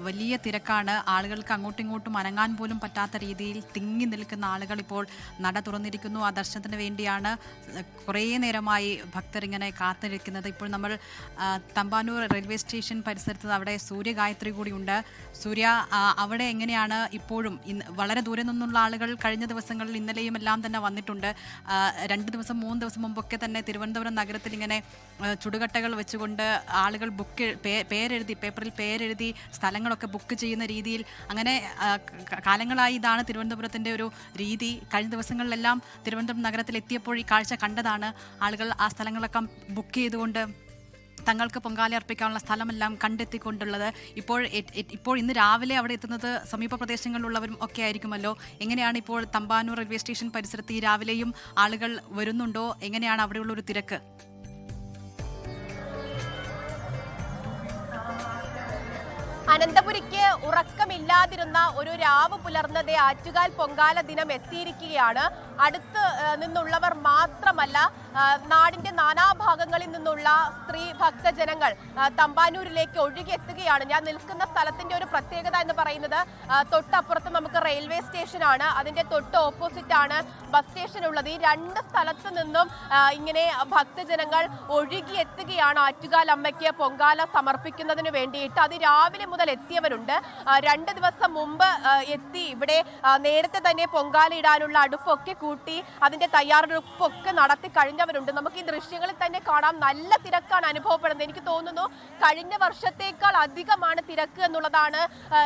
വലിയ തിരക്കാണ്. ആളുകൾക്ക് അങ്ങോട്ടും ഇങ്ങോട്ടും അനങ്ങാൻ പോലും പറ്റാത്ത രീതിയിൽ തിങ്ങി നിൽക്കുന്ന ആളുകൾ ഇപ്പോൾ നട തുറന്നിരിക്കുന്നു. ആ ദർശനത്തിന് വേണ്ടിയാണ് കുറേ നേരമായി ഭക്തർ ഇങ്ങനെ കാത്തിരിക്കുന്നത്. ഇപ്പോൾ നമ്മൾ തമ്പാനൂർ റെയിൽവേ സ്റ്റേഷൻ പരിസരത്ത് അവിടെ സൂര്യഗായത്രി കൂടിയുണ്ട്. സൂര്യ, അവിടെ എങ്ങനെയാണ് ഇപ്പോഴും? വളരെ ദൂരെ നിന്നുള്ള ആളുകൾ കഴിഞ്ഞ ദിവസങ്ങളിൽ ഇന്നലെയും എല്ലാം തന്നെ വന്നിട്ടുണ്ട്. 2 ദിവസം 3 ദിവസം മുമ്പൊക്കെ തന്നെ തിരുവനന്തപുരം നഗരത്തിൽ ഇങ്ങനെ ചുടുകട്ടകൾ വെച്ചുകൊണ്ട് ആളുകൾ പേപ്പറിൽ പേരെഴുതി സ്ഥലങ്ങളൊക്കെ ബുക്ക് ചെയ്യുന്ന രീതിയിൽ അങ്ങനെ കാലങ്ങളായി ഇതാണ് തിരുവനന്തപുരത്തിൻ്റെ ഒരു രീതി. കഴിഞ്ഞ ദിവസങ്ങളിലെല്ലാം തിരുവനന്തപുരം നഗരത്തിൽ എത്തിയപ്പോൾ ഈ കാഴ്ച കണ്ടതാണ്. ആളുകൾ ആ സ്ഥലങ്ങളൊക്കെ ബുക്ക് ചെയ്തുകൊണ്ട് തങ്ങൾക്ക് പൊങ്കാല അർപ്പിക്കാനുള്ള സ്ഥലമെല്ലാം കണ്ടെത്തിക്കൊണ്ടുള്ളത്. ഇപ്പോൾ ഇന്ന് രാവിലെ അവിടെ എത്തുന്നത് സമീപ പ്രദേശങ്ങളിലുള്ളവരും ഒക്കെ ആയിരിക്കുമല്ലോ. എങ്ങനെയാണ് ഇപ്പോൾ തമ്പാനൂർ റെയിൽവേ സ്റ്റേഷൻ പരിസരത്ത് ഈ രാവിലെയും ആളുകൾ വരുന്നുണ്ടോ? എങ്ങനെയാണ് അവിടെയുള്ളൊരു തിരക്ക്? അനന്തപുരിക്ക് ഉറക്കമില്ലാതിരുന്ന ഒരു രാവ് പുലർന്നതേ ആറ്റുകാൽ പൊങ്കാല ദിനം എത്തിയിരിക്കുകയാണ്. അടുത്ത് നിന്നുള്ളവർ മാത്രമല്ല, നാടിന്റെ നാനാഭാഗങ്ങളിൽ നിന്നുള്ള സ്ത്രീ ഭക്തജനങ്ങൾ തമ്പാനൂരിലേക്ക് ഒഴുകിയെത്തുകയാണ്. ഞാൻ നിൽക്കുന്ന സ്ഥലത്തിന്റെ ഒരു പ്രത്യേകത എന്ന് പറയുന്നത് തൊട്ടപ്പുറത്ത് നമുക്ക് റെയിൽവേ സ്റ്റേഷനാണ്, അതിന്റെ തൊട്ട് ഓപ്പോസിറ്റ് ആണ് ബസ് സ്റ്റേഷൻ ഉള്ളത്. ഈ 2 സ്ഥലത്ത് നിന്നും ഇങ്ങനെ ഭക്തജനങ്ങൾ ഒഴുകിയെത്തുകയാണ് ആറ്റുകാൽ അമ്മയ്ക്ക് പൊങ്കാല സമർപ്പിക്കുന്നതിന് വേണ്ടിയിട്ട്. അത് രാവിലെ മുതൽ എത്തിയവരുണ്ട്. 2 ദിവസം മുമ്പ് എത്തി ഇവിടെ നേരത്തെ തന്നെ പൊങ്കാല ഇടാനുള്ള അടുപ്പൊക്കെ കൂട്ടി അതിന്റെ തയ്യാറെടുപ്പൊക്കെ നടത്തി കഴിഞ്ഞവരുണ്ട്. നമുക്ക് ഈ ദൃശ്യങ്ങളിൽ തന്നെ കാണാം, നല്ല തിരക്കാണ് അനുഭവപ്പെടുന്നത്. എനിക്ക് തോന്നുന്നു കഴിഞ്ഞ വർഷത്തേക്കാൾ അധികമാണ് തിരക്ക് എന്നുള്ളതാണ്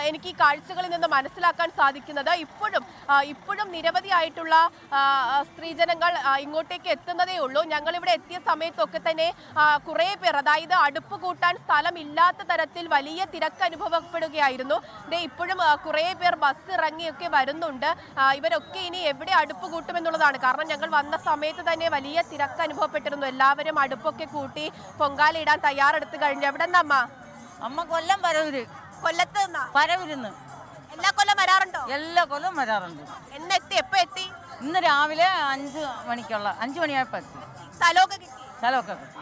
എനിക്ക് ഈ കാഴ്ചകളിൽ നിന്ന് മനസ്സിലാക്കാൻ സാധിക്കുന്നത്. ഇപ്പോഴും നിരവധിയായിട്ടുള്ള സ്ത്രീജനങ്ങൾ ഇങ്ങോട്ടേക്ക് എത്തുന്നതേ ഉള്ളൂ. ഞങ്ങളിവിടെ എത്തിയ സമയത്തൊക്കെ തന്നെ കുറേ പേർ, അതായത് അടുപ്പ് കൂട്ടാൻ സ്ഥലമില്ലാത്ത തരത്തിൽ വലിയ തിരക്ക് അനുഭവപ്പെടുകയായിരുന്നു. ഇപ്പോഴും കുറേ പേർ ബസ് ഇറങ്ങിയൊക്കെ വരുന്നുണ്ട്. ഇവരൊക്കെ ഇനി എവിടെ അടുപ്പ് കൂട്ടുമെന്നുള്ളതാണ്. കാരണം ഞങ്ങൾ വന്ന സമയത്ത് തന്നെ വലിയ തിരക്ക് അനുഭവപ്പെട്ടിരുന്നു. എല്ലാവരും അടുപ്പൊക്കെ കൂട്ടി പൊങ്കാല ഇടാൻ തയ്യാറെടുത്ത് കഴിഞ്ഞു. എവിടെ നിന്നാ അമ്മ? കൊല്ലം പരവൂര്. കൊല്ലത്ത് നിന്നാ? പരവൂരിന്ന്. എല്ലാ കൊല്ലം വരാറുണ്ടോ? എല്ലാ കൊല്ലം വരാറുണ്ട്. എപ്പോ എത്തി? ഇന്ന് രാവിലെ 5 മണിയായപ്പോ എത്തി. സ്ഥലമൊക്കെ കിട്ടി? സ്ഥലമൊക്കെ കിട്ടി.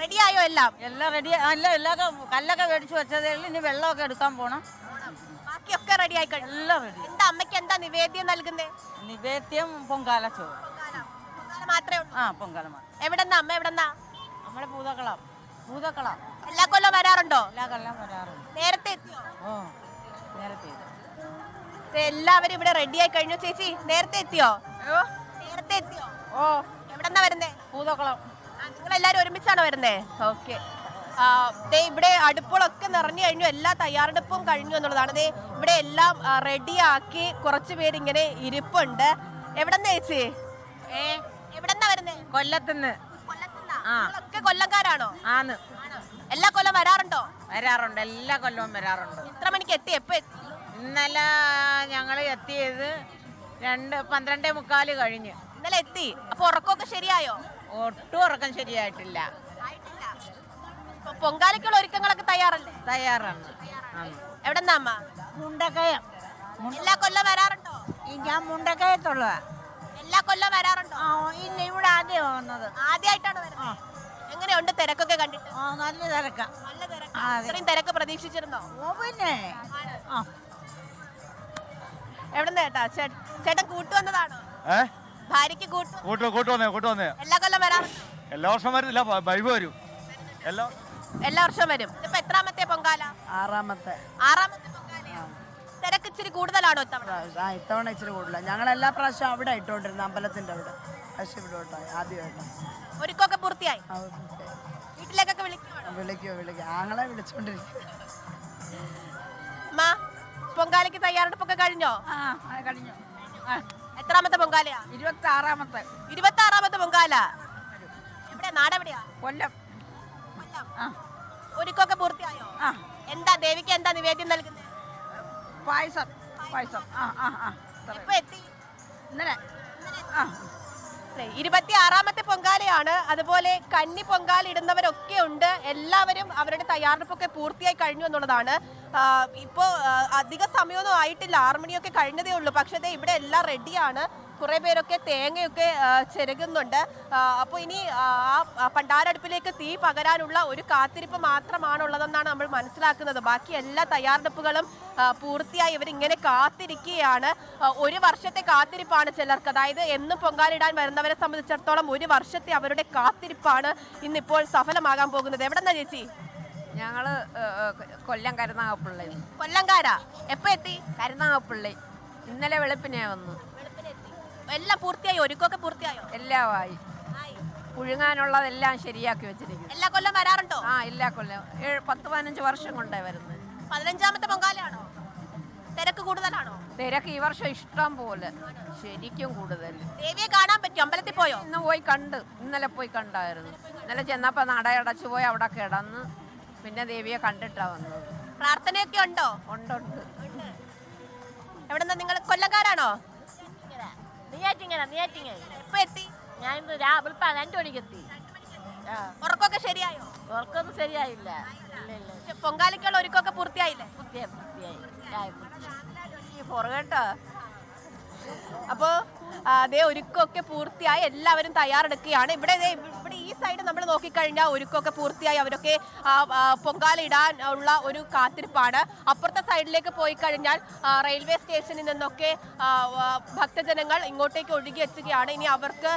റെഡിയായോ? എല്ലാം റെഡി. എല്ലാം കല്ലൊക്കെ മേടിച്ചു വെച്ചതേ ഉള്ളൂ. ഇനി വെള്ളമൊക്കെ എടുക്കാൻ പോണം. ബാക്കിയൊക്കെ റെഡി ആയി കഴിഞ്ഞു. എല്ലാം റെഡി. എന്താ അമ്മയ്ക്ക് എന്താ നിവേദ്യം നൽകുന്നേ? നിവേദ്യം പൊങ്കാല ചോറ് മാത്രമേ ഉള്ളൂ. പൊങ്കാല മാത്രം. എവിടെന്നാ അമ്മ? എവിടെന്നാ? നമ്മുടെ പൂതക്കള. എല്ലാ കൊല്ലം വരാറുണ്ടോ? എല്ലാ കൊല്ലം വരാറുണ്ട്. നേരത്തെ എത്തിയോ? നേരത്തെ. എല്ലാവരും ഇവിടെ റെഡി ആയി കഴിഞ്ഞു. ചേച്ചി നേരത്തെ എത്തിയോ? എവിടെന്നാ വരുന്നേ? പൂതക്കളം. നിങ്ങൾ എല്ലാരും ഒരുമിച്ചാണോ വരുന്നേ? ഓക്കെ. ഇവിടെ അടുപ്പുകളൊക്കെ നിറഞ്ഞു കഴിഞ്ഞു. എല്ലാ തയ്യാറെടുപ്പും കഴിഞ്ഞു എന്നുള്ളതാണ്. ഇവിടെ എല്ലാം റെഡിയാക്കി കുറച്ചു പേരിങ്ങനെ ഇരിപ്പുണ്ട്. എവിടെന്നാ ചേച്ചി? എവിടെന്നാ വരുന്നേ? കൊല്ലത്തുനിന്ന്. ഒക്കെ കൊല്ലംകാരാണോ? ആന്ന്. എല്ലാ കൊല്ലം വരാറുണ്ടോ? വരാറുണ്ട്. എല്ലാ കൊല്ലവും വരാറുണ്ട്. എത്ര മണിക്ക് എത്തി? എപ്പോ എത്തി? ഇന്നലെ ഞങ്ങൾ എത്തിയത് 12:45 കഴിഞ്ഞ്. ഇന്നലെ എത്തി. അപ്പൊ ഉറക്കമൊക്കെ ശരിയായോ? ഒട്ടും ഉറക്കം ശരിയായിട്ടില്ല. പൊങ്കാലയ്ക്കുള്ള ഒരുക്കങ്ങളൊക്കെ തയ്യാറല്ലേ? തയ്യാറാണ്. എവിടെന്നാ അമ്മ? മുണ്ടക്കയം. എല്ലാ കൊല്ലം വരാറുണ്ടോ? ഞാൻ മുണ്ടക്കയത്തുള്ള. എല്ലാ കൊല്ലം വരാറുണ്ടോ? ഇല്ല, ഇവിടെ ആദ്യം വന്നത്. ആദ്യമായിട്ടാണ് വരുന്നത്. എങ്ങനെയുണ്ട് തിരക്കൊക്കെ കണ്ടിട്ട്? നല്ല തിരക്കാ. നല്ല തിരക്ക്. ഇത്രയും തിരക്ക് പ്രതീക്ഷിച്ചിരുന്നോ? പിന്നെ എവിടെന്നാ ചേട്ടൻ കൂട്ടുവന്നതാണോ? ഭാര്യക്ക് കൂട്ടുവന്നേ. എല്ലാ കൊല്ലം വരാറുണ്ടോ? എല്ലാ വർഷം വരുന്നില്ല, ബൈബ് വരും. എല്ലാ വർഷവും വരും. ഇപ്പൊ എത്രാമത്തെ പൊങ്കാല? ആറാമത്തെ പൊങ്കാലയാ. തിരക്ക് ഇച്ചിരി കൂടുതലാണോ ഇത്തവണ? ഇത്തവണ ഇച്ചിരി കൂടുതലാണ്. ഞങ്ങൾ എല്ലാ പ്രാവശ്യം അവിടെ ഇട്ടോണ്ടിരുന്ന അമ്പലത്തിന്റെ അവിടെ. പക്ഷെ ഇവിടെ ആദ്യമായിട്ടാണ്. ഒരുക്കൊക്കെ പൂർത്തിയായി? വീട്ടിലേക്കൊക്കെ വിളിക്കോ ആങ്ങളെ വിളിച്ചോണ്ടിരിക്കും. പൊങ്കാലയ്ക്ക് തയ്യാറെടുപ്പൊക്കെ കഴിഞ്ഞോ? കഴിഞ്ഞു. എത്രാമത്തെ പൊങ്കാലയാ? 26ാമത്തെ പൊങ്കാല. എവിടെ? നാടെവിടെയാ? കൊല്ലം. ഒരുക്കൊക്കെ പൂർത്തിയായോ? എന്താ ദേവിക്ക് എന്താ നിവേദ്യം നൽകുന്നത്? പായസം. എപ്പോ എത്തി? ഇന്നലെ. 26ാമത്തെ പൊങ്കാലയാണ്. അതുപോലെ കന്നി പൊങ്കാല ഇടുന്നവരൊക്കെ ഉണ്ട്. എല്ലാവരും അവരുടെ തയ്യാറെടുപ്പൊക്കെ പൂർത്തിയായി കഴിഞ്ഞു എന്നുള്ളതാണ്. ഇപ്പോ അധിക സമയമൊന്നും ആയിട്ടില്ല. 6 മണിയൊക്കെ കഴിഞ്ഞതേ ഉള്ളൂ. പക്ഷേ ഇവിടെ എല്ലാം റെഡിയാണ്. കുറെ പേരൊക്കെ തേങ്ങയൊക്കെ ചെരുകുന്നുണ്ട്. അപ്പോൾ ഇനി ആ പണ്ടാരടുപ്പിലേക്ക് തീ പകരാനുള്ള ഒരു കാത്തിരിപ്പ് മാത്രമാണുള്ളതെന്നാണ് നമ്മൾ മനസ്സിലാക്കുന്നത്. ബാക്കി എല്ലാ തയ്യാറെടുപ്പുകളും പൂർത്തിയായി ഇവരിങ്ങനെ കാത്തിരിക്കുകയാണ്. ഒരു വർഷത്തെ കാത്തിരിപ്പാണ് ചിലർക്ക്, അതായത് എന്നും പൊങ്കാലിടാൻ വരുന്നവരെ സംബന്ധിച്ചിടത്തോളം ഒരു വർഷത്തെ അവരുടെ കാത്തിരിപ്പാണ് ഇന്നിപ്പോൾ സഫലമാകാൻ പോകുന്നത്. എവിടെന്നാ ചേച്ചി? ഞങ്ങള് കൊല്ലം കരുനാഗപ്പള്ളി. കൊല്ലംകാരാ? എപ്പോ എത്തി? കരുനാഗപ്പള്ളി ഇന്നലെ വെളുപ്പിനെ വന്നു. എല്ലാം പൂർത്തിയായോ? ഒരുക്കൊക്കെ പൂർത്തിയായോ? എല്ലാമായി. പുഴുങ്ങാനുള്ളതെല്ലാം ശരിയാക്കി വെച്ചിരിക്കുന്നു. എല്ലാ കൊല്ലം വരാറുണ്ടോ? ആ, എല്ലാ കൊല്ലം 10-15 വർഷം കൊണ്ടേ വരുന്നത്. 15ാമത്തെ പൊങ്കാലയാണോ? തിരക്ക് കൂടുതലാണോ? തിരക്ക് ഈ വർഷം ഇഷ്ടം പോലെ, ശരിക്കും കൂടുതൽ. ദേവിയെ കാണാൻ പറ്റും? അമ്പലത്തിൽ പോയോ? ഇന്ന് പോയി കണ്ട്, ഇന്നലെ പോയി കണ്ടായിരുന്നു. ഇന്നലെ ചെന്നപ്പോ നടയടച്ചു പോയി അവിടെ കിടന്ന് പിന്നെ ദേവിയെ കണ്ടിട്ടാ വന്നത്. പ്രാർത്ഥനയൊക്കെ ഉണ്ടോ? ഉണ്ട്. എവിടെന്നാ നിങ്ങൾ? കൊല്ലംകാരാണോ? എപ്പോ എത്തി? ഞാൻ ഇന്ന് രാവിലെ 5 മണിക്ക് എത്തി. ഉറക്കമൊക്കെ ശരിയായോ? ഉറക്കൊന്നും ശരിയായില്ല. പൊങ്കാലയ്ക്കുള്ള ഒരുക്കൊക്കെ പൂർത്തിയായില്ലേ? പൂർത്തിയായി. ഈ പുറകേട്ടോ. അപ്പോ അതേ ഒരുക്കമൊക്കെ പൂർത്തിയായി, എല്ലാവരും തയ്യാറെടുക്കുകയാണ്. ഇവിടെ ഈ സൈഡ് നമ്മൾ നോക്കിക്കഴിഞ്ഞാൽ ഒരുക്കമൊക്കെ പൂർത്തിയായി, അവരൊക്കെ പൊങ്കാല ഇടാൻ ഉള്ള ഒരു കാത്തിരിപ്പാണ്. അപ്പുറത്തെ സൈഡിലേക്ക് പോയി കഴിഞ്ഞാൽ റെയിൽവേ സ്റ്റേഷനിൽ നിന്നൊക്കെ ഭക്തജനങ്ങൾ ഇങ്ങോട്ടേക്ക് ഒഴുകി എത്തുകയാണ്. ഇനി അവർക്ക്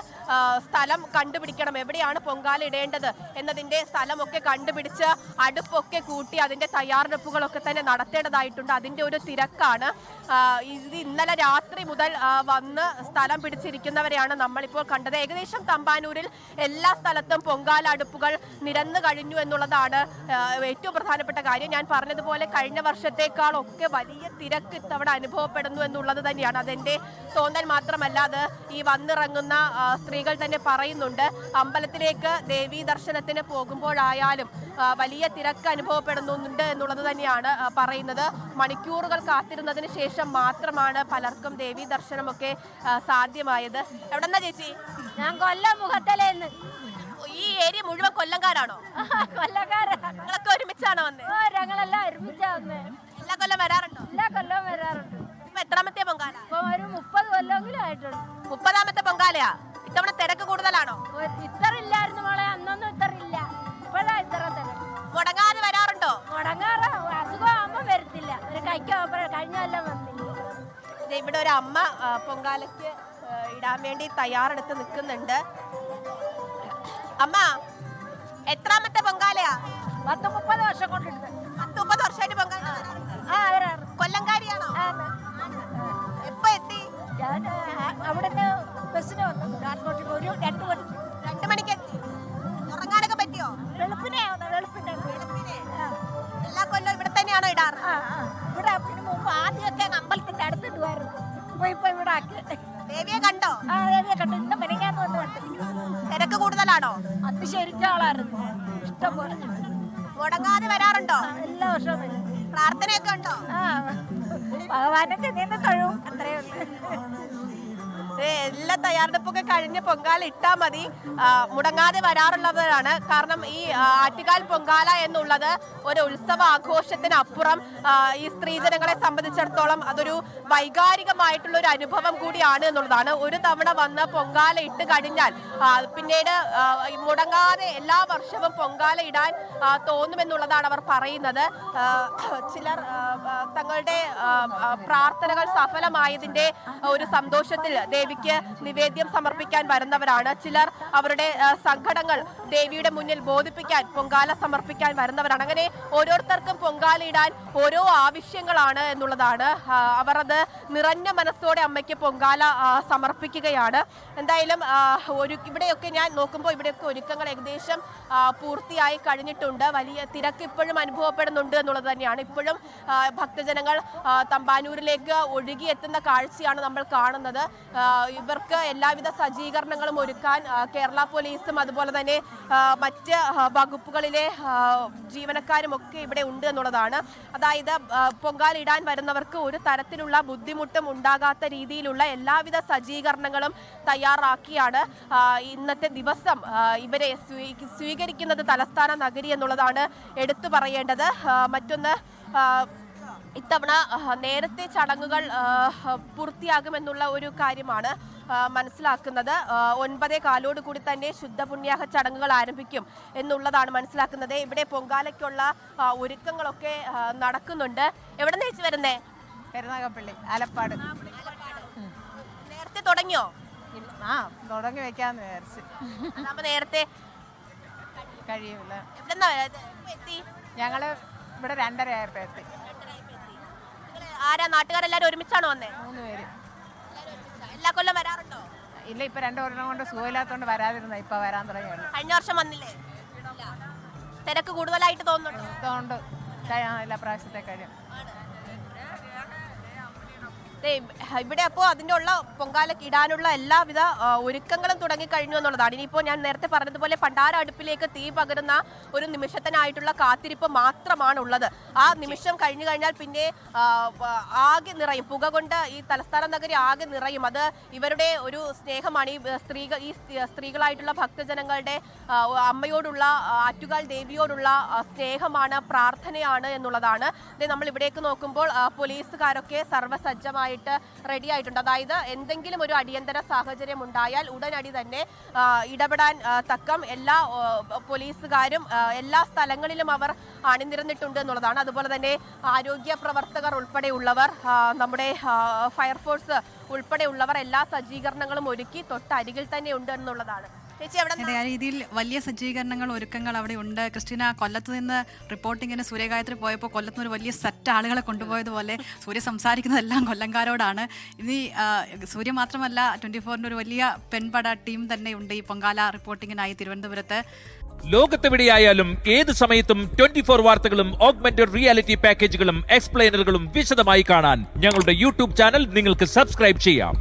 സ്ഥലം കണ്ടുപിടിക്കണം, എവിടെയാണ് പൊങ്കാല ഇടേണ്ടത് എന്നതിൻ്റെ സ്ഥലമൊക്കെ കണ്ടുപിടിച്ച് അടുപ്പൊക്കെ കൂട്ടി അതിൻ്റെ തയ്യാറെടുപ്പുകളൊക്കെ തന്നെ നടത്തേണ്ടതായിട്ടുണ്ട്. അതിൻ്റെ ഒരു തിരക്കാണ്. ഇത് ഇന്നലെ രാത്രി മുതൽ വന്ന് സ്ഥലം പിടിച്ചിരിക്കുന്നവരെയാണ് നമ്മളിപ്പോൾ കണ്ടത്. ഏകദേശം തമ്പാനൂരിൽ എല്ലാ സ്ഥലത്തും പൊങ്കാല അടുപ്പുകൾ നിരന്നു കഴിഞ്ഞു എന്നുള്ളതാണ് ഏറ്റവും പ്രധാനപ്പെട്ട കാര്യം. ഞാൻ പറഞ്ഞതുപോലെ കഴിഞ്ഞ വർഷത്തേക്കാളൊക്കെ വലിയ തിരക്ക് ഇത്തവണ അനുഭവപ്പെടുന്നു എന്നുള്ളത് തന്നെയാണ്. അതെന്റെ തോന്നൽ മാത്രമല്ല, അത് ഈ വന്നിറങ്ങുന്ന സ്ത്രീകൾ തന്നെ പറയുന്നുണ്ട്. അമ്പലത്തിലേക്ക് ദേവീ ദർശനത്തിന് പോകുമ്പോഴായാലും വലിയ തിരക്ക് അനുഭവപ്പെടുന്നുണ്ട് എന്നുള്ളത് തന്നെയാണ് പറയുന്നത്. മണിക്കൂറുകൾ കാത്തിരുന്നതിന് ശേഷം മാത്രമാണ് പലർക്കും ദേവീ ദർശനമൊക്കെ സാധ്യമായത്. എവിടെന്നാ ചേച്ചി? ഞാൻ കൊല്ലം മുഖത്തലേന്ന്. ഈ ഏരിയ മുഴുവൻ കൊല്ലംകാരാണോ? കൊല്ലക്കാരാ. നിങ്ങളൊക്കെ ഒരുമിച്ചാണോ വന്നേ? ഞങ്ങളെല്ലാം ഒരുമിച്ചാ വന്നേ. എല്ലാ കൊല്ലം വരാറുണ്ടോ? എല്ലാ കൊല്ലവും വരാറുണ്ട്. ഇപ്പൊ എത്രാമത്തെ പൊങ്കാല? ഇപ്പൊ ഒരു 30 കൊല്ലമെങ്കിലും ആയിട്ടുണ്ട്. 30ാമത്തെ പൊങ്കാലയാ. ഇത്തവണ തിരക്ക് കൂടുതലാണോ? ഇത്ര ഇല്ലായിരുന്നു മോളെ, അന്നൊന്നും ഇത്ര ഇല്ല. ഇപ്പോഴാ ഇത്ര തിരക്ക്. മുടങ്ങാതെ വരാറുണ്ടോ? മുടങ്ങാറ് അസുഖമാകുമ്പോ വരത്തില്ല. ഒരു കൈക്ക് കഴിഞ്ഞ കൊല്ലം വന്നില്ല. ഇവിടെ ഒരു അമ്മ പൊങ്കാലയ്ക്ക് ഇടാൻ വേണ്ടി തയ്യാറെടുത്ത് നിൽക്കുന്നുണ്ട്. അമ്മ, എത്രാമത്തെ പൊങ്കാലയാ? 30 വർഷം കൊണ്ടിരുന്നത്. 30 വർഷമായിട്ട് പൊങ്കാല വരാറ്. കൊല്ലംകാരിയാണോ? എപ്പോ എത്തി? ഞാൻ അവിടുന്ന് ബസ്സിന് വന്നു. നാട്ടിലോട്ട് ഒരു 2 മണിക്ക് എത്തി. ഉറങ്ങാനൊക്കെ പറ്റിയോ? വെളുപ്പിനെ എല്ലാ കൊല്ലം ഇവിടെ തന്നെയാണോ ഇടാറ്? ഇവിടെ പിന്നെ മുമ്പ് ആദ്യമൊക്കെ അമ്പലത്തിന്റെ അടുത്തിടുമായിരുന്നു. ഇപ്പൊ ഇവിടെ ആക്കി. ദേവിയെ കണ്ടോ? കണ്ടു. ഇന്ന് മെനങ്ങാന്ന് വന്ന് കണ്ടു. തിരക്ക് കൂടുതലാണോ? അത് ശരിക്കും ആളായിരുന്നു. ഇഷ്ടം പോലെ മുടങ്ങാതെ വരാറുണ്ടോ? എല്ലാ വർഷവും വരും. പ്രാർത്ഥനയൊക്കെ ഉണ്ടോ? ഭഗവാനൊക്കെ നിന്ന് കഴിവും. അത്രയേ ഉള്ളൂ. എല്ലാ തയ്യാറെടുപ്പൊക്കെ കഴിഞ്ഞ് പൊങ്കാല ഇട്ടാൽ മതി. മുടങ്ങാതെ വരാറുള്ളവരാണ്. കാരണം ഈ ആറ്റുകാൽ പൊങ്കാല എന്നുള്ളത് ഒരു ഉത്സവ ആഘോഷത്തിനപ്പുറം ഈ സ്ത്രീജനങ്ങളെ സംബന്ധിച്ചിടത്തോളം അതൊരു വൈകാരികമായിട്ടുള്ള ഒരു അനുഭവം കൂടിയാണ് എന്നുള്ളതാണ്. ഒരു തവണ വന്ന് പൊങ്കാല ഇട്ട് കഴിഞ്ഞാൽ പിന്നീട് മുടങ്ങാതെ എല്ലാ വർഷവും പൊങ്കാല ഇടാൻ തോന്നുമെന്നുള്ളതാണ് അവർ പറയുന്നത്. ചിലർ തങ്ങളുടെ പ്രാർത്ഥനകൾ സഫലമായതിന്റെ ഒരു സന്തോഷത്തിൽ ദേവിക്ക് നിവേദ്യം സമർപ്പിക്കാൻ വരുന്നവരാണ്. ചിലർ അവരുടെ സങ്കടങ്ങൾ ദേവിയുടെ മുന്നിൽ ബോധിപ്പിക്കാൻ പൊങ്കാല സമർപ്പിക്കാൻ വരുന്നവരാണ്. അങ്ങനെ ഓരോരുത്തർക്കും പൊങ്കാല ഇടാൻ ഓരോ ആവശ്യങ്ങളാണ് എന്നുള്ളതാണ്. അവർ അത് നിറഞ്ഞ മനസ്സോടെ അമ്മയ്ക്ക് പൊങ്കാല സമർപ്പിക്കുകയാണ്. എന്തായാലും ഇവിടെയൊക്കെ ഞാൻ നോക്കുമ്പോൾ ഇവിടെയൊക്കെ ഒരുക്കങ്ങൾ ഏകദേശം പൂർത്തിയായി കഴിഞ്ഞിട്ടുണ്ട്. വലിയ തിരക്ക് ഇപ്പോഴും അനുഭവപ്പെടുന്നുണ്ട് എന്നുള്ളത് തന്നെയാണ്. ഇപ്പോഴും ഭക്തജനങ്ങൾ തമ്പാനൂരിലേക്ക് ഒഴുകിയെത്തുന്ന കാഴ്ചയാണ് നമ്മൾ കാണുന്നത്. ഇവർക്ക് എല്ലാവിധ സജ്ജീകരണങ്ങളും ഒരുക്കാൻ കേരള പോലീസും അതുപോലെ തന്നെ മറ്റ് വകുപ്പുകളിലെ ജീവനക്കാരും ഒക്കെ ഇവിടെ ഉണ്ട് എന്നുള്ളതാണ്. അതായത് പൊങ്കാല ഇടാൻ വരുന്നവർക്ക് ഒരു തരത്തിലുള്ള ബുദ്ധിമുട്ടും ഉണ്ടാകാത്ത രീതിയിലുള്ള എല്ലാവിധ സജ്ജീകരണങ്ങളും തയ്യാറാക്കിയാണ് ഇന്നത്തെ ദിവസം ഇവരെ സ്വീകരിക്കുന്നത് തലസ്ഥാന നഗരി എന്നുള്ളതാണ് എടുത്തു പറയേണ്ടത്. മറ്റൊന്ന്, ഇത്തവണ നേരത്തെ ചടങ്ങുകൾ പൂർത്തിയാകുമെന്നുള്ള ഒരു കാര്യമാണ്. മനസ്സിലാക്കുന്നത്. 9:15 കൂടി തന്നെ ശുദ്ധപുണ്യാഹ ചടങ്ങുകൾ ആരംഭിക്കും എന്നുള്ളതാണ് മനസ്സിലാക്കുന്നത്. ഇവിടെ പൊങ്കാലയ്ക്കുള്ള ഒരുക്കങ്ങളൊക്കെ നടക്കുന്നുണ്ട്. എവിടെ നിന്ന് ചേച്ചി വരുന്നേ? കരുനാഗപ്പള്ളി, ആലപ്പാട്. നേരത്തെ തുടങ്ങിയോ? തുടങ്ങി വെക്കാന്ന് വിചാരിച്ചു. അപ്പൊ നേരത്തെ കഴിയൂല. എവിടെന്നാ എത്തി? ഞങ്ങള് ഇവിടെ 2:30 ആയപ്പോ എത്തി. ആരാ നാട്ടുകാരെല്ലാരും ഒരുമിച്ചാണോ വന്നേ? 3 പേര്. എല്ലാ കൊല്ലം വരാറുണ്ടോ? ഇല്ല, ഇപ്പൊ 2 കൊല്ലം കൊണ്ട് സുഖമില്ലാത്തോണ്ട് വരാതിരുന്ന, ഇപ്പൊ വരാൻ തുടങ്ങിയുള്ളൂ. കഴിഞ്ഞ വർഷം വന്നില്ലേ? തിരക്ക് കൂടുതലായിട്ട് തോന്നുന്നുണ്ടോ? അതുകൊണ്ട് എല്ലാ പ്രാവശ്യത്തെ കഴിയും. ഇവിടെ അപ്പോൾ അതിൻ്റെ ഉള്ള പൊങ്കാലയ്ക്ക് ഇടാനുള്ള എല്ലാവിധ ഒരുക്കങ്ങളും തുടങ്ങിക്കഴിഞ്ഞു എന്നുള്ളതാണ്. ഇനിയിപ്പോൾ ഞാൻ നേരത്തെ പറഞ്ഞതുപോലെ പണ്ടാര അടുപ്പിലേക്ക് തീ പകരുന്ന ഒരു നിമിഷത്തിനായിട്ടുള്ള കാത്തിരിപ്പ് മാത്രമാണ് ഉള്ളത്. ആ നിമിഷം കഴിഞ്ഞു കഴിഞ്ഞാൽ പിന്നെ ആകെ നിറയും, പുക കൊണ്ട് ഈ തലസ്ഥാന നഗരി ആകെ നിറയും. അത് ഇവരുടെ ഒരു സ്നേഹമാണ്. ഈ സ്ത്രീകളായിട്ടുള്ള ഭക്തജനങ്ങളുടെ അമ്മയോടുള്ള, ആറ്റുകാൽ ദേവിയോടുള്ള സ്നേഹമാണ്, പ്രാർത്ഥനയാണ് എന്നുള്ളതാണ്. നമ്മൾ ഇവിടേക്ക് നോക്കുമ്പോൾ പോലീസുകാരൊക്കെ സർവ്വസജ്ജമായി റെഡി ആയിട്ടുണ്ട്. അതായത് എന്തെങ്കിലും ഒരു അടിയന്തര സാഹചര്യം ഉണ്ടായാൽ ഉടനടി തന്നെ ഇടപെടാൻ തക്കം എല്ലാ പോലീസുകാരും എല്ലാ സ്ഥലങ്ങളിലും അവർ അണിനിരന്നിട്ടുണ്ട് എന്നുള്ളതാണ്. അതുപോലെ തന്നെ ആരോഗ്യ പ്രവർത്തകർ ഉൾപ്പെടെയുള്ളവർ, നമ്മുടെ ഫയർഫോഴ്സ് ഉൾപ്പെടെയുള്ളവർ എല്ലാ സജ്ജീകരണങ്ങളും ഒരുക്കി തൊട്ടരികിൽ തന്നെ ഉണ്ട് എന്നുള്ളതാണ്. ആ രീതിയിൽ വലിയ സജ്ജീകരണങ്ങൾ, ഒരുക്കങ്ങൾ അവിടെ ഉണ്ട്. ക്രിസ്റ്റീന, കൊല്ലത്ത് നിന്ന് റിപ്പോർട്ടിങ്ങിന് സൂര്യഗായത്രി പോയപ്പോൾ കൊല്ലത്ത് നിന്ന് ഒരു വലിയ സെറ്റ് ആളുകളെ കൊണ്ടുപോയതുപോലെ സൂര്യ സംസാരിക്കുന്നതെല്ലാം കൊല്ലംകാരോടാണ്. ഇനി സൂര്യ മാത്രമല്ല, 24-ന്റെ ഒരു വലിയ പെൺപട ടീം തന്നെ ഉണ്ട് ഈ പൊങ്കാല റിപ്പോർട്ടിങ്ങിനായി തിരുവനന്തപുരത്ത്. ലോകത്തെവിടെയായാലും ഏത് സമയത്തും 24 വാർത്തകളും ഓഗ്മെന്റഡ് റിയാലിറ്റി പാക്കേജുകളും എക്സ്പ്ലെയിനറുകളും വിശദമായി കാണാൻ ഞങ്ങളുടെ യൂട്യൂബ് ചാനൽ നിങ്ങൾക്ക് സബ്സ്ക്രൈബ് ചെയ്യാം.